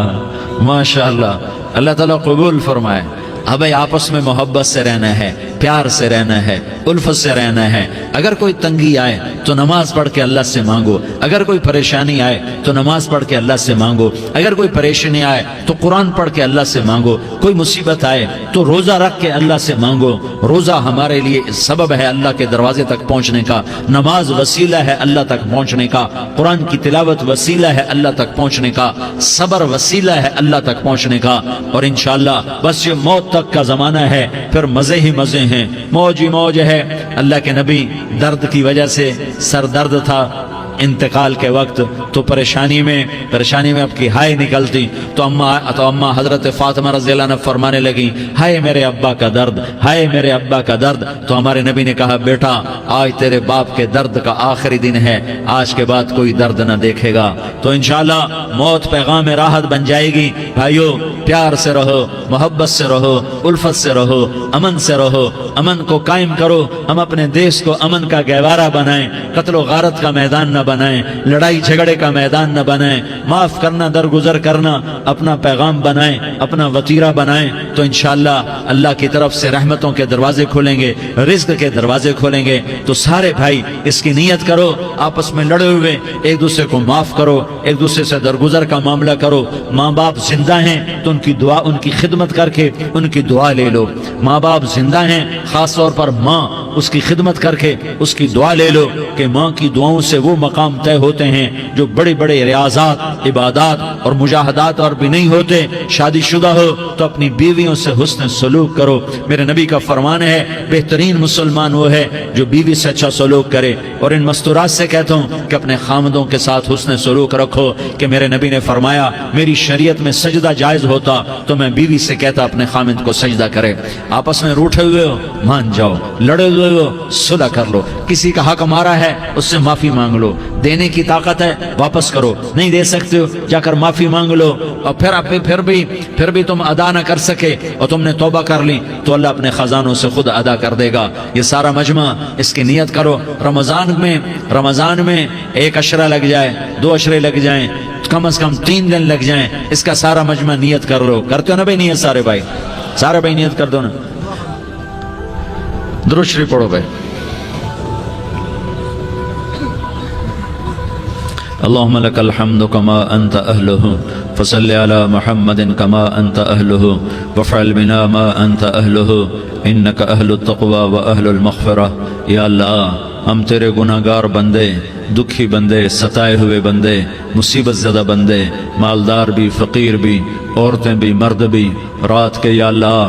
ماشاءاللہ، اللہ تعالیٰ قبول فرمائے۔ اب بھائی آپس میں محبت سے رہنا ہے، پیار سے رہنا ہے، الفت سے رہنا ہے۔ اگر کوئی تنگی آئے تو نماز پڑھ کے اللہ سے مانگو، اگر کوئی پریشانی آئے تو نماز پڑھ کے اللہ سے مانگو، اگر کوئی پریشانی آئے تو قرآن پڑھ کے اللہ سے مانگو، کوئی مصیبت آئے تو روزہ رکھ کے اللہ سے مانگو۔ روزہ ہمارے لیے سبب ہے اللہ کے دروازے تک پہنچنے کا، نماز وسیلہ ہے اللہ تک پہنچنے کا، قرآن کی تلاوت وسیلہ ہے اللہ تک پہنچنے کا، صبر وسیلہ ہے اللہ تک پہنچنے کا۔ اور انشاءاللہ بس یہ موت تک کا زمانہ ہے، پھر مزے ہی مزے ہیں، موج ہی موج ہے۔ اللہ کے نبی درد کی وجہ سے سر درد تھا انتقال کے وقت، تو پریشانی میں اب کی ہائے نکلتی، تو اماں حضرت فاطمہ رضی اللہ عنہ فرمانے لگی، ہائے میرے ابا کا درد، ہائے میرے ابا کا درد۔ تو ہمارے نبی نے کہا، بیٹا آج تیرے باپ کے درد کا آخری دن ہے، آج کے بعد کوئی درد نہ دیکھے گا۔ تو انشاءاللہ موت پیغام راحت بن جائے گی۔ بھائیو پیار سے رہو، محبت سے رہو، الفت سے رہو، امن سے رہو، امن کو قائم کرو۔ ہم اپنے دیش کو امن کا گہوارہ بنائیں، قتل و غارت کا میدان نہ بنائیں، لڑائی جھگڑے کا میدان نہ بنائیں، معاف کرنا درگزر کرنا اپنا پیغام بنائیں، اپنا وتیرہ بنائیں۔ تو انشاءاللہ اللہ کی طرف سے رحمتوں کے دروازے کھولیں گے، رزق کے دروازے کھولیں گے۔ تو سارے بھائی اس کی نیت کرو، آپس میں لڑے ہوئے ایک دوسرے کو معاف کرو، ایک دوسرے سے درگزر کا معاملہ کرو۔ ماں باپ زندہ ہیں تو ان کی دعا، ان کی خدمت کر کے ان کی دعا لے لو۔ ماں باپ زندہ ہیں، خاص طور پر ماں، اس کی خدمت کر کے اس کی دعا لے لو، کہ ماں کی دعاؤں سے وہ مقام طے ہوتے ہیں جو بڑے بڑے ریاضات، عبادات اور مجاہدات اور بھی نہیں ہوتے۔ شادی شدہ ہو تو اپنی بیویوں سے حسن سلوک کرو۔ میرے نبی کا فرمان ہے، بہترین مسلمان وہ ہے جو بیوی سے اچھا سلوک کرے۔ اور ان مستورات سے کہتا ہوں کہ اپنے خامدوں کے ساتھ حسن سلوک رکھو، کہ میرے نبی نے فرمایا، میری شریعت میں سجدہ جائز ہوتا تو میں بیوی سے کہتا اپنے خامد کو سجدہ کرے۔ آپس میں روٹھے ہوئے ہو مان جاؤ، لڑے ہوئے ہو صلح کر لو، کسی کا حق مارا ہے اس سے معافی مانگ لو، دینے کی طاقت ہے واپس کرو، نہیں دے سکتے ہو جا کر معافی مانگ لو۔ اور پھر بھی تم ادا نہ کر سکے اور تم نے توبہ کر لی تو اللہ اپنے خزانوں سے خود ادا کر دے گا۔ یہ سارا مجمع اس کی نیت کرو۔ رمضان میں 1 عشرہ لگ جائے، 2 عشرے لگ جائیں، کم از کم 3 دن لگ جائیں، اس کا سارا مجمع نیت کر لو۔ کرتے ہو نا بھائی نیت؟ سارے بھائی نیت کر دو نا۔ درود شریف پڑھو بھائی۔ اللهم لك الحمد كما أنت أهله فصل على محمد كما أنت أهله وافعل بنا ما أنت أهله إنك أهل التقوى وأهل المغفرة. یا اللہ ہم تیرے گناہگار بندے، دکھی بندے، ستائے ہوئے بندے، مصیبت زدہ بندے، مالدار بھی، فقیر بھی، عورتیں بھی، مرد بھی، رات کے یا اللہ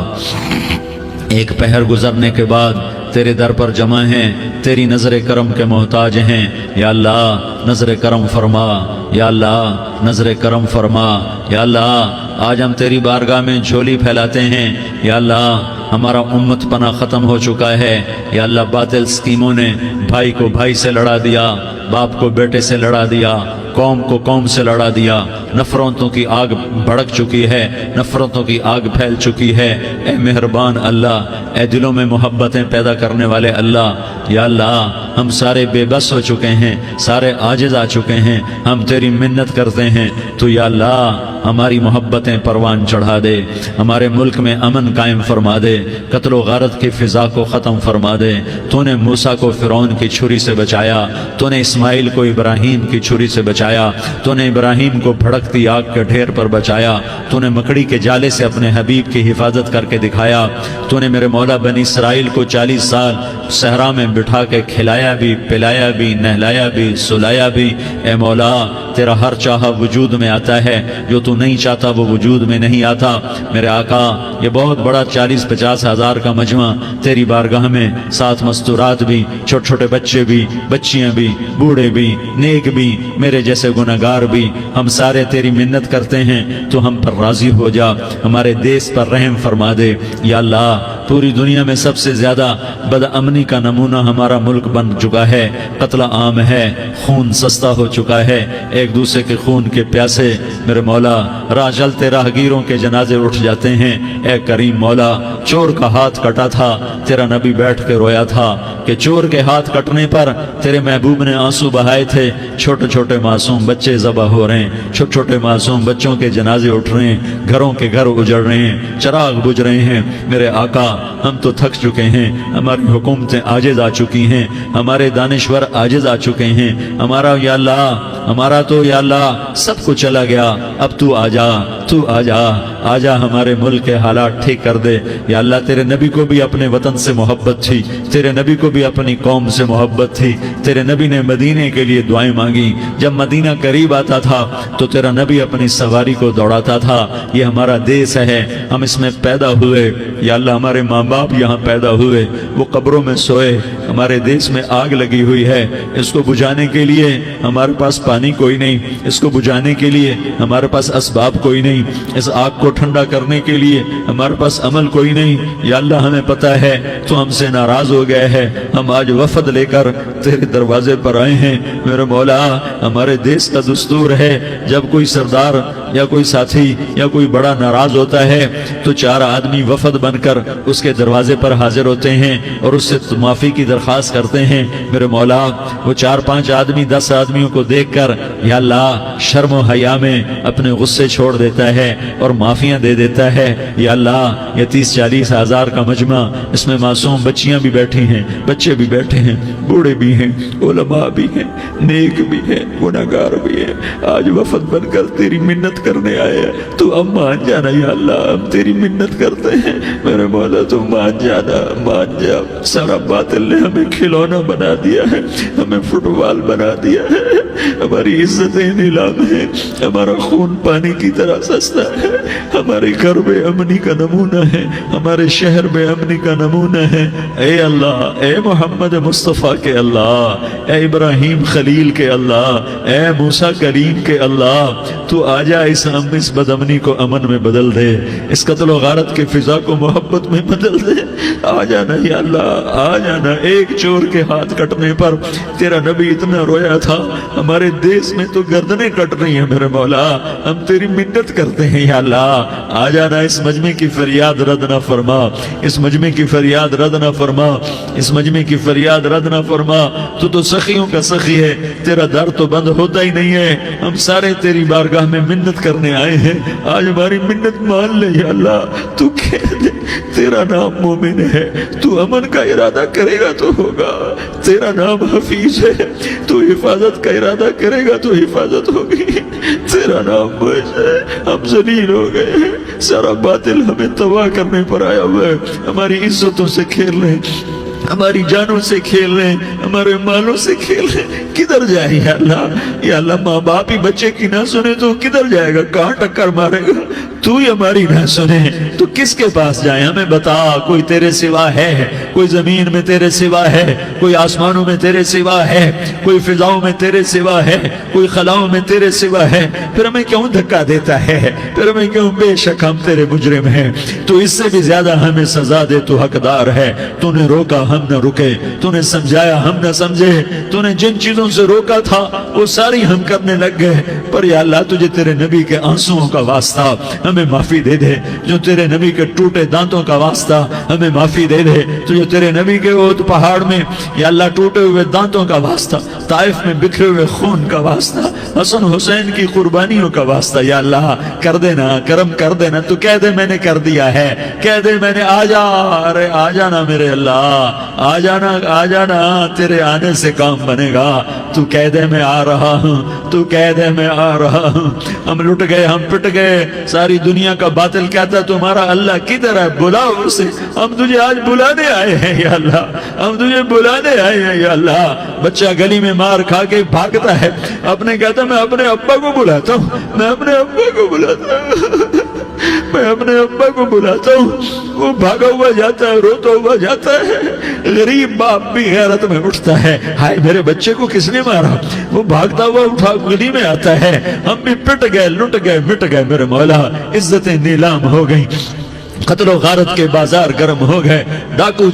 ایک پہر گزرنے کے بعد تیرے در پر جمع ہیں، تیری نظر کرم کے محتاج ہیں. یا اللہ نظر کرم فرما، یا اللہ نظر کرم فرما. یا اللہ آج ہم تیری بارگاہ میں جھولی پھیلاتے ہیں. یا اللہ ہمارا امت پناہ ختم ہو چکا ہے. یا اللہ باطل اسکیموں نے بھائی کو بھائی سے لڑا دیا، باپ کو بیٹے سے لڑا دیا، قوم کو قوم سے لڑا دیا. نفرتوں کی آگ بھڑک چکی ہے، نفرتوں کی آگ پھیل چکی ہے. اے مہربان اللہ، اے دلوں میں محبتیں پیدا کرنے والے اللہ. یا اللہ ہم سارے بے بس ہو چکے ہیں، سارے عاجز آ چکے ہیں، ہم تیری منت کرتے ہیں. تو یا اللہ ہماری محبتیں پروان چڑھا دے، ہمارے ملک میں امن قائم فرما دے، قتل و غارت کی فضا کو ختم فرما دے. تو نے موسیٰ کو فرعون کی چھری سے بچایا، تو نے اسماعیل کو ابراہیم کی چھری سے بچایا، تو نے ابراہیم کو بھڑکتی آگ کے ڈھیر پر بچایا، تو نے مکڑی کے جالے سے اپنے حبیب کی حفاظت کر کے دکھایا. تو نے میرے مولا بنی اسرائیل کو 40 سال صحرا میں بٹھا کے کھلایا بھی، پلایا بھی، نہلایا بھی، سلایا بھی. اے مولا تیرا ہر چاہا وجود میں آتا ہے، جو تو نہیں چاہتا وہ وجود میں نہیں آتا. میرے آقا یہ بہت بڑا 40-50 ہزار کا مجمع تیری بارگاہ میں، ساتھ مستورات بھی، چھوٹے چھوٹے بچے بھی، بچیاں بھی، بوڑھے بھی، نیک بھی، میرے جیسے گناہگار بھی، ہم سارے تیری منت کرتے ہیں تو ہم پر راضی ہو جا، ہمارے دیس پر رحم فرما دے. یا اللہ پوری دنیا میں سب سے زیادہ بد امنی کا نمونہ ہمارا ملک بن چکا ہے، قتل عام ہے، خون سستا ہو چکا ہے، ایک دوسرے کے خون کے پیاسے. میرے مولا راہ چلتے راہگیروں کے جنازے اٹھ جاتے ہیں. اے کریم مولا چور کا ہاتھ کٹا تھا، تیرا نبی بیٹھ کے رویا تھا کہ چور کے ہاتھ کٹنے پر تیرے محبوب نے آنسو بہائے تھے. چھوٹے چھوٹے معصوم بچے ذبح ہو رہے ہیں، چھوٹے چھوٹے معصوم بچوں کے جنازے اٹھ رہے ہیں، گھروں کے گھر اجڑ رہے ہیں، چراغ بجھ رہے ہیں. میرے آقا ہم تو تھک چکے ہیں، ہماری حکومتیں عاجز آ چکی ہیں، ہمارے دانشور عاجز آ چکے ہیں. ہمارا یا اللہ ہمارا تو یا اللہ سب کچھ چلا گیا. اب تو آ جا، تو آ جا، آ جا ہمارے ملک کے حالات ٹھیک کر دے. یا اللہ تیرے نبی کو بھی اپنے وطن سے محبت تھی، تیرے نبی کو بھی اپنی قوم سے محبت تھی. تیرے نبی نے مدینے کے لیے دعائیں مانگی. جب مدینہ قریب آتا تھا تو تیرا نبی اپنی سواری کو دوڑاتا تھا. یہ ہمارا دیس ہے، ہم اس میں پیدا ہوئے. یا اللہ ہمارے ماں باپ یہاں پیدا ہوئے، وہ قبروں میں سوئے. ہمارے دیس میں آگ لگی ہوئی ہے، اس کو بجھانے کے لیے ہمارے پاس پانی کوئی نہیں، اس کو بجھانے کے لیے ہمارے پاس اسباب کوئی نہیں، اس آگ کو ٹھنڈا کرنے کے لیے ہمارے پاس عمل کوئی نہیں. یا اللہ ہمیں پتہ ہے تو ہم سے ناراض ہو گئے ہے، ہم آج وفد لے کر تیرے دروازے پر آئے ہیں. میرے مولا ہمارے دیس کا دستور ہے جب کوئی سردار یا کوئی ساتھی یا کوئی بڑا ناراض ہوتا ہے تو 4 آدمی وفد بن کر اس کے دروازے پر حاضر ہوتے ہیں اور اس سے معافی کی درخواست کرتے ہیں. میرے مولا وہ 4-5 آدمی 10 آدمیوں کو دیکھ کر یا اللہ شرم و حیا میں اپنے غصے چھوڑ دیتا ہے اور معافیاں دے دیتا ہے. یا اللہ یہ 30-40 ہزار کا مجمع، اس میں معصوم بچیاں بھی بیٹھی ہیں، بچے بھی بیٹھے ہیں، بوڑھے بھی ہیں، علماء بھی ہیں، نیک بھی ہیں، گناہگار بھی ہیں. آج وفد بن کر تیری منت کرنے آئے ہیں، تو اب مان جانا. یا اللہ ہم تیری منت کرتے ہیں، میرے مولا تو مان جانا، مان جا. سارا باطل نے ہمیں کھلونا بنا دیا ہے، ہمیں فٹ بال بنا دیا ہے، ہماری عزتیں نیلام ہیں، ہمارا خون پانی کی طرح سستا ہے. ہمارے گھر بے امنی کا نمونہ ہے، ہمارے شہر بے امنی کا نمونہ ہے. اے اللہ، اے محمد مصطفیٰ کے اللہ، اے ابراہیم خلیل کے اللہ، اے موسیٰ کریم کے اللہ، تو آ جا اس بد امنی کو امن میں بدل دے، اس قتل و غارت کے فضا کو محبت میں بدل دے. آ جانا یا اللہ، آ جانا. ایک چور کے ہاتھ کٹنے پر تیرا نبی اتنا رویا تھا، ہمارے دیس میں تو گردنیں کٹ رہی ہیں. میرے مولا ہم تیری منت کرتے ہیں. یا اللہ آ جانا، اس مجمع کی فریاد رد نہ فرما، اس مجمع کی فریاد رد نہ فرما، اس مجمع کی فریاد رد نہ فرما. تو سخیوں کا سخی ہے، تیرا در تو بند ہوتا ہی نہیں ہے. ہم سارے تیری بارگاہ میں منت کرنے آئے ہیں, آج ہماری منت مان لے یا اللہ. تو کہہ دے تیرا نام مومن ہے, تو امن کا ارادہ کرے گا تو ہوگا. تیرا نام حفیظ ہے, تو حفاظت کا ارادہ کرے گا تو حفاظت ہوگی. تیرا نام موج ہے, ہم ذلیل ہو گئے ہیں, سارا باطل ہمیں تباہ کرنے پر آیا ہوا ہے. ہماری عزتوں سے کھیل رہے ہیں, ہماری جانوں سے کھیل رہے ہیں, ہمارے مالوں سے کھیل رہے ہیں. کدھر جائے یا اللہ؟ یا اللہ ماں باپ ہی بچے کی نہ سنے تو کدھر جائے گا؟ کہاں ٹکر مارے گا؟ تو ہی ہماری نہ سنے تو کس کے پاس جائیں؟ ہمیں بتا. کوئی تیرے سوا ہے؟ کوئی زمین میں تیرے سوا ہے؟ کوئی آسمانوں میں تیرے سوا ہے؟ کوئی فضاؤں میں تیرے سوا ہے؟ کوئی خلاؤں میں تیرے سوا ہے؟ پھر ہمیں کیوں دھکا دیتا ہے؟ پھر ہمیں کیوں؟ بے شک ہم تیرے مجرم ہیں, تو اس سے بھی زیادہ ہمیں سزا دے. تو حقدار ہے. تو نے روکا ہم نہ رکے, تو نے سمجھایا ہم نہ سمجھے, تو نے جن چیزوں سے روکا تھا وہ ساری ہم کرنے لگ گئے. پر یا اللہ تجھے تیرے نبی کے آنسوؤں کا واسطہ ہمیں معافی دے دے. جو تیرے نبی کے ٹوٹے دانتوں کا واسطہ ہمیں معافی دے دے. تجھے تیرے نبی کے احد پہاڑ میں یا اللہ ٹوٹے ہوئے دانتوں کا واسطہ, طائف میں بکھرے ہوئے خون کا واسطہ, حسن حسین کی قربانیوں کا واسطہ یا اللہ کر دینا, کرم کر دینا. تو کہہ دے میں نے کر دیا ہے, کہہ دے میں نے. آ جا, ارے آ جانا میرے اللہ, آ جانا, آ جانا, تیرے آنے سے کام بنے گا. تو کہہ دے میں آ رہا ہوں, تو کہہ دے میں آ رہا ہوں. ہم لٹ گئے, ہم پٹ گئے, ساری دنیا کا باطل کہتا ہے تمہارا اللہ کدھر ہے؟ بلاؤ اسے. ہم تجھے آج بلانے آئے ہیں یا اللہ, ہم تجھے بلانے آئے ہیں یا اللہ. بچہ گلی میں مار کھا کے بھاگتا ہے, اپنے کہتا میں اپنے ابا کو بلاتا ہوں, میں اپنے ابا کو بلاتا ہوں, میں اپنے ابا کو بلاتا ہوں. وہ بھاگا ہوا جاتا ہے, روتا ہوا جاتا ہے. غریب باپ بھی غیرت میں اٹھتا ہے, ہائے میرے بچے کو کس نے مارا؟ وہ بھاگتا ہوا اٹھا گلی میں آتا ہے. ہم بھی پٹ گئے, لٹ گئے, مٹ گئے میرے مولا. عزتیں نیلام ہو گئی, قتل و غارت کے بازار گرم ہو گئے, ڈاکو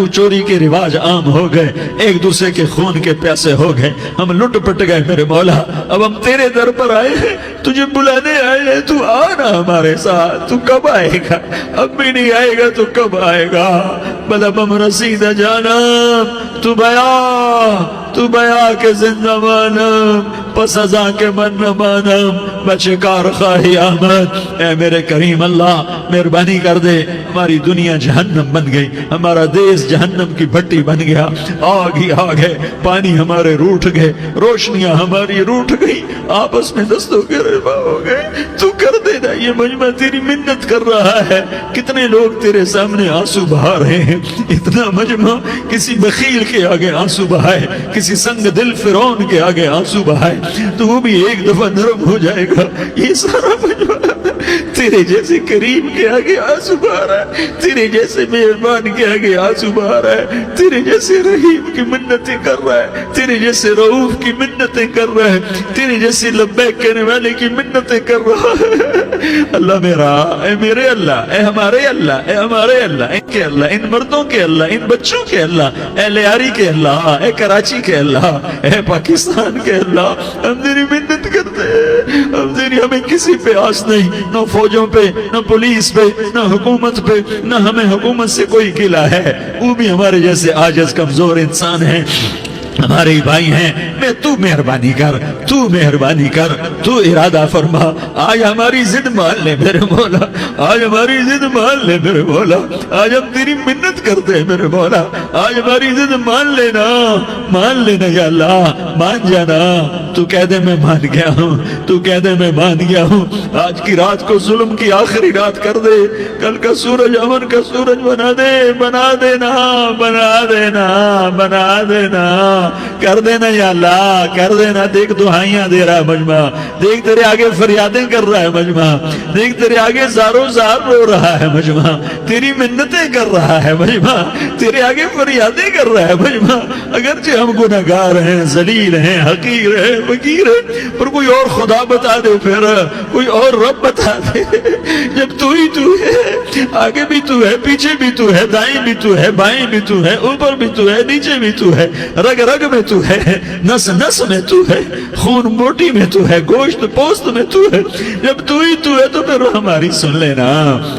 چوری کے رواج عام ہو گئے, ایک دوسرے کے خون کے پیاسے ہو گئے. ہم لٹ پٹ گئے میرے مولا. اب ہم تیرے در پر آئے ہیں, تجھے بلانے آئے ہیں. تو آنا ہمارے ساتھ. تو کب آئے گا؟ اب بھی نہیں آئے گا تو کب آئے گا؟ بلبم رسید جانم, تو بیا کے زندہ مانم, پس ازاں کے من نہ مانم, بچکار خواہی آمد. اے میرے کریم اللہ مہربانی کر دے. ہماری دنیا جہنم بن گئی, ہمارا دیس جہنم کی بھٹی بن گیا. آگ ہی آگ ہے, پانی ہمارے روٹھ گئے, روشنیاں ہماری روٹھ گئی, آپس میں دستوں کے رفا ہو گئے. تو کر دینا. یہ مجمع تیری منت کر رہا ہے. کتنے لوگ تیرے سامنے آنسو بہا رہے ہیں. اتنا مجمع کسی بخیل کے آگے آنسو بہائے, کسی سنگ دل فرعون کے آگے آنسو بہائے, تو وہ بھی ایک دفعہ نرم ہو جائے گا. یہ سارا مجمع تیرے جیسے کریم کے آگے آنسو بہا رہا ہے, تیرے جیسے مہربان کے آگے آنسو بہا رہا ہے, تیرے جیسے رحیم کی منتیں کر رہا ہے, تیرے جیسے رؤوف کی منتیں کر رہا ہے, تیرے جیسے لبیک کہنے والے کی منتیں کر رہا ہے. اللہ میرا, اے میرے اللہ, اے ہمارے اللہ, اے ہمارے اللہ, ان کے اللہ, ان مردوں کے اللہ, ان بچوں کے اللہ, اے لیاری کے اللہ, اے کراچی کے اللہ, اے پاکستان کے اللہ, ہم تیری منت کرتے ہیں. ہم تیری, ہمیں کسی پہ آس نہیں, نہ فوجوں پہ, نہ پولیس پہ, نہ حکومت پہ, نہ ہمیں حکومت سے کوئی گلہ ہے. وہ بھی ہمارے جیسے عاجز کمزور انسان ہیں, ہمارے بھائی ہیں. میں تو مہربانی کر, تو مہربانی کر, تو ارادہ فرما. آج ہماری ضد مان لے میرے مولا, آج ہماری ضد مان لے میرے مولا. آج ہم تیری منت کرتے ہیں میرے مولا, آج ہماری ضد مان لینا, مان لینا یا اللہ, مان جانا. تو کہہ دے میں مان گیا ہوں, تو کہہ دے میں مان گیا ہوں. آج کی رات کو ظلم کی آخری رات کر دے, کل کا سورج امن کا سورج بنا دے, بنا دینا, بنا دینا, بنا دینا, کر دینا یا اللہ, کر دینا. دیکھ دعائیاں دے رہا ہے مجمع, دیکھ تیرے آگے فریادیں کر رہا ہے مجمع, دیکھ تیرے آگے زارو زار رو رہا ہے مجمع, تیری منتیں کر رہا ہے مجمع, تیرے آگے فریادیں کر رہا ہے مجمع. اگرچہ ہم گناہگار ہیں, ذلیل ہیں, حقیر ہیں, فقیر ہیں, پر کوئی اور خدا بتا دے, پھر کوئی اور رب بتا دے. جب تو ہی تو ہے, آگے بھی تو ہے، پیچھے بھی تو ہے، دائیں بھی تو ہے، بائیں بھی تو ہے، اوپر بھی تو ہے، نیچے بھی تو ہے، رگ رگ میں تو ہے، نس نس میں تو ہے، خون بوٹی میں تو ہے، گوشت پوست میں تو ہے۔ جب تو ہی تو ہے تو پھر ہماری سن لینا،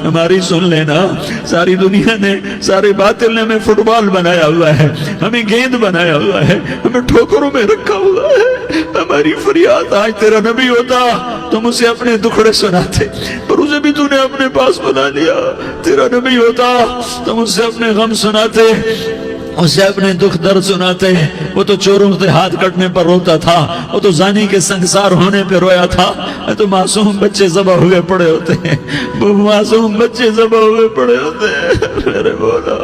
ہماری سن لینا۔ ساری دنیا نے، سارے باطل نے ہمیں فٹ بال بنایا ہوا ہے، ہمیں گیند بنایا ہوا ہے، ہمیں ٹھوکروں میں رکھا ہوا ہے۔ ہماری فریاد آج تیرا نبی ہوتا تم اسے اپنے دکھڑے سناتے، پر اسے بھی تو نے اپنے پاس بنا لیا۔ تیرا نبی ہوتا تم اسے اپنے غم سناتے، اسے اپنے دکھ درد سناتے۔ وہ تو چوروں سے ہاتھ کٹنے پر روتا تھا، وہ تو زانی کے سنگسار ہونے پہ رویا تھا، تو معصوم بچے ذبح ہوئے پڑے ہوتے ہیں، وہ معصوم بچے ذبح ہوئے پڑے ہوتے ہیں۔ میرے مولا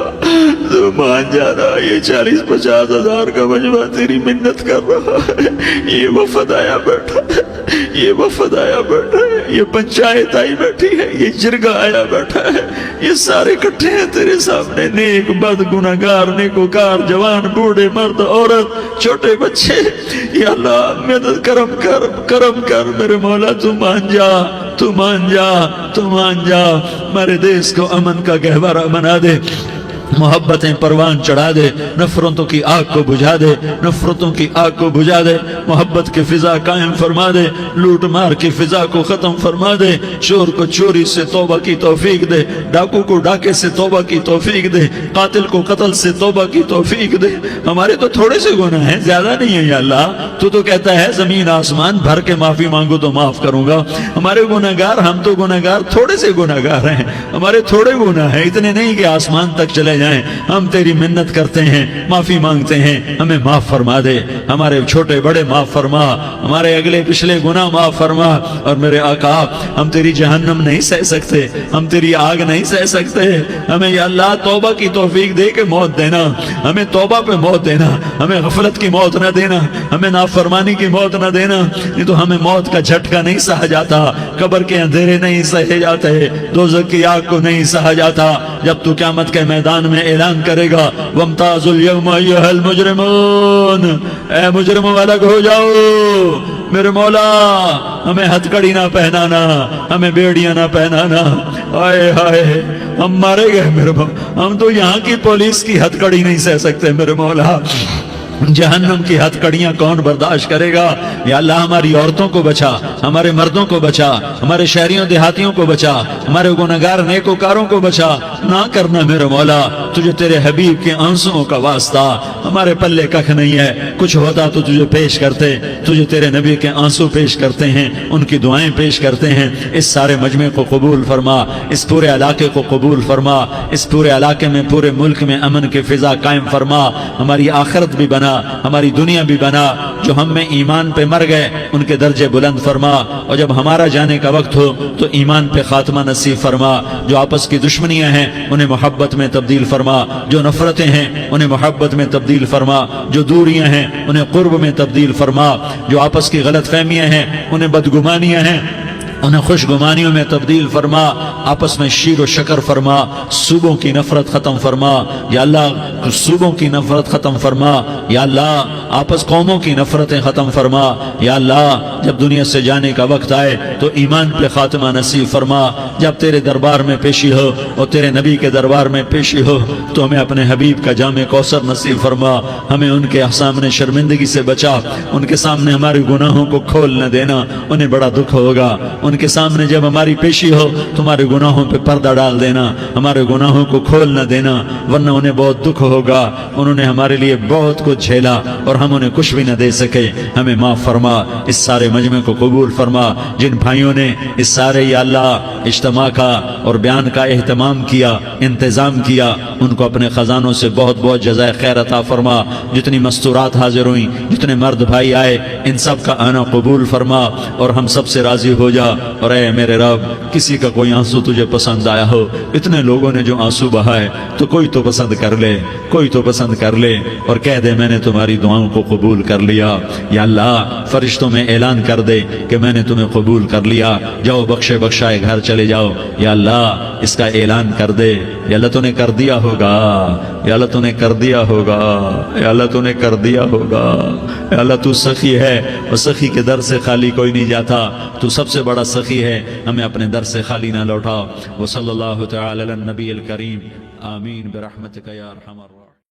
تو مان جانا، یہ 40-50 ہزار کا مجمع تیری منت کر رہا ہے، یہ وفد آیا بیٹھا ہے، یہ وفد آیا بیٹھا ہے، یہ پنچایت آئی بیٹھی ہے، یہ جرگہ آیا بیٹھا ہے، یہ سارے کٹھے ہیں تیرے سامنے، نیک بد گناہگار نیکوکار، جوان بوڑھے مرد عورت چھوٹے بچے۔ یا اللہ مدد کرم کر، کرم کر میرے مولا، تو مان جا، تو مان جا، تو مان جا۔ ہمارے دیس کو امن کا گہوارہ بنا دے، محبتیں پروان چڑھا دے، نفرتوں کی آگ کو بجھا دے، نفرتوں کی آگ کو بجھا دے، محبت کی فضا قائم فرما دے، لوٹ مار کی فضا کو ختم فرما دے، چور کو چوری سے توبہ کی توفیق دے، ڈاکو کو ڈاکے سے توبہ کی توفیق دے، قاتل کو قتل سے توبہ کی توفیق دے۔ ہمارے تو تھوڑے سے گناہ ہیں، زیادہ نہیں ہے یا اللہ، تو کہتا ہے زمین آسمان بھر کے معافی مانگو تو معاف کروں گا۔ ہمارے گناہگار، ہم تو گناہگار تھوڑے سے گناہگار ہیں، ہمارے تھوڑے گناہ ہیں، اتنے نہیں کہ آسمان تک چلے جائیں۔ ہم تیری منت کرتے ہیں، معافی مانگتے ہیں، ہمیں معاف فرما دے، ہمارے چھوٹے بڑے معاف فرما، ہمارے اگلے پچھلے گناہ معاف فرما۔ اور میرے آقا ہم تیری جہنم نہیں سہ سکتے، ہم تیری آگ نہیں سہ سکتے، ہمیں یا اللہ توبہ کی توفیق دے کے موت دینا، ہمیں توبہ پہ موت دینا، ہمیں غفلت کی موت نہ دینا، ہمیں نافرمانی کی موت نہ دینا، نہیں تو ہمیں موت کا جھٹکا نہیں سہا جاتا، قبر کے اندھیرے نہیں سہے جاتے، دوزخ کی آگ کو نہیں سہا جاتا۔ جب تو قیامت کے میدان میں اعلان کرے گا وَامْتَازُوا الْيَوْمَ أَيُّهَا الْمُجْرِمُونَ، اے مجرموں الگ ہو جاؤ۔ میرے مولا ہمیں ہتھ کڑی نہ پہنانا، ہمیں بیڑیاں نہ پہنانا، آئے ہائے ہم مارے گئے میرے مولا، ہم تو یہاں کی پولیس کی ہتھ کڑی نہیں سہ سکتے میرے مولا، جہنم کی ہتھ کڑیاں کون برداشت کرے گا؟ یا اللہ ہماری عورتوں کو بچا، ہمارے مردوں کو بچا، ہمارے شہریوں دیہاتیوں کو بچا، ہمارے گنہگار نیکوکاروں کو بچا۔ نہ کرنا میرے مولا، تجھے تیرے حبیب کے آنسوؤں کا واسطہ، ہمارے پلے ککھ نہیں ہے، کچھ ہوتا تو تجھے پیش کرتے، تجھے تیرے نبی کے آنسو پیش کرتے ہیں، ان کی دعائیں پیش کرتے ہیں۔ اس سارے مجمع کو قبول فرما، اس پورے علاقے کو قبول فرما، اس پورے علاقے میں، پورے ملک میں امن کی فضا قائم فرما، ہماری آخرت بھی بنا، ہماری دنیا بھی بنا۔ جو ہم میں ایمان پہ مر گئے ان کے درجے بلند فرما، اور جب ہمارا جانے کا وقت ہو تو ایمان پہ خاتمہ نصیب فرما۔ جو آپس کی دشمنیاں ہیں انہیں محبت میں تبدیل فرما، جو نفرتیں ہیں انہیں محبت میں تبدیل فرما، جو دوریاں ہیں انہیں قرب میں تبدیل فرما، جو آپس کی غلط فہمیاں ہیں انہیں بدگمانیاں ہیں انہیں خوش گمانیوں میں تبدیل فرما، آپس میں شیر و شکر فرما، صوبوں کی نفرت ختم فرما یا اللہ، صوبوں کی نفرت ختم فرما یا اللہ، آپس قوموں کی نفرتیں ختم فرما یا اللہ۔ جب دنیا سے جانے کا وقت آئے تو ایمان پہ خاتمہ نصیب فرما۔ جب تیرے دربار میں پیشی ہو اور تیرے نبی کے دربار میں پیشی ہو تو ہمیں اپنے حبیب کا جام کوثر نصیب فرما، ہمیں ان کے سامنے شرمندگی سے بچا، ان کے سامنے ہمارے گناہوں کو کھول نہ دینا، انہیں بڑا دکھ ہوگا۔ ان کے سامنے جب ہماری پیشی ہو تمہارے گناہوں پہ پردہ ڈال دینا، ہمارے گناہوں کو کھول نہ دینا، ورنہ انہیں بہت دکھ ہوگا۔ انہوں نے ہمارے لیے بہت کچھ جھیلا اور ہم انہیں کچھ بھی نہ دے سکے، ہمیں معاف فرما۔ اس سارے مجمع کو قبول فرما۔ جن بھائیوں نے اس سارے یا اللہ اجتماع کا اور بیان کا اہتمام کیا، انتظام کیا، ان کو اپنے خزانوں سے بہت بہت جزائے خیر عطا فرما۔ جتنی مستورات حاضر ہوئیں، جتنے مرد بھائی آئے، ان سب کا آنا قبول فرما اور ہم سب سے راضی ہو جا۔ اور اے میرے رب، کسی کا کوئی آنسو تجھے پسند آیا ہو، اتنے لوگوں نے جو آنسو بہائے تو کوئی تو پسند کر لے۔ کوئی تو پسند کر لے اور کہہ دے میں نے تمہاری دعاؤں کو قبول کر لیا۔ یا اللہ فرشتوں میں اعلان کر دے کہ میں نے تمہیں قبول کر لیا، جاؤ بخشے بخشائے گھر چلے جاؤ۔ یا اللہ اس کا اعلان کر دے، یا اللہ تو نے کر دیا ہوگا، یا اللہ تو نے کر دیا ہوگا، یا اللہ تو نے کر دیا ہوگا۔ یا اللہ تو سخی ہے اور سخی کے در سے خالی کوئی نہیں جاتا، تو سب سے بڑا سخی ہے، ہمیں اپنے در سے خالی نہ لوٹا۔ وصلی اللہ تعالی علی النبی الکریم، آمین برحمتک یا ارحم الراحمین۔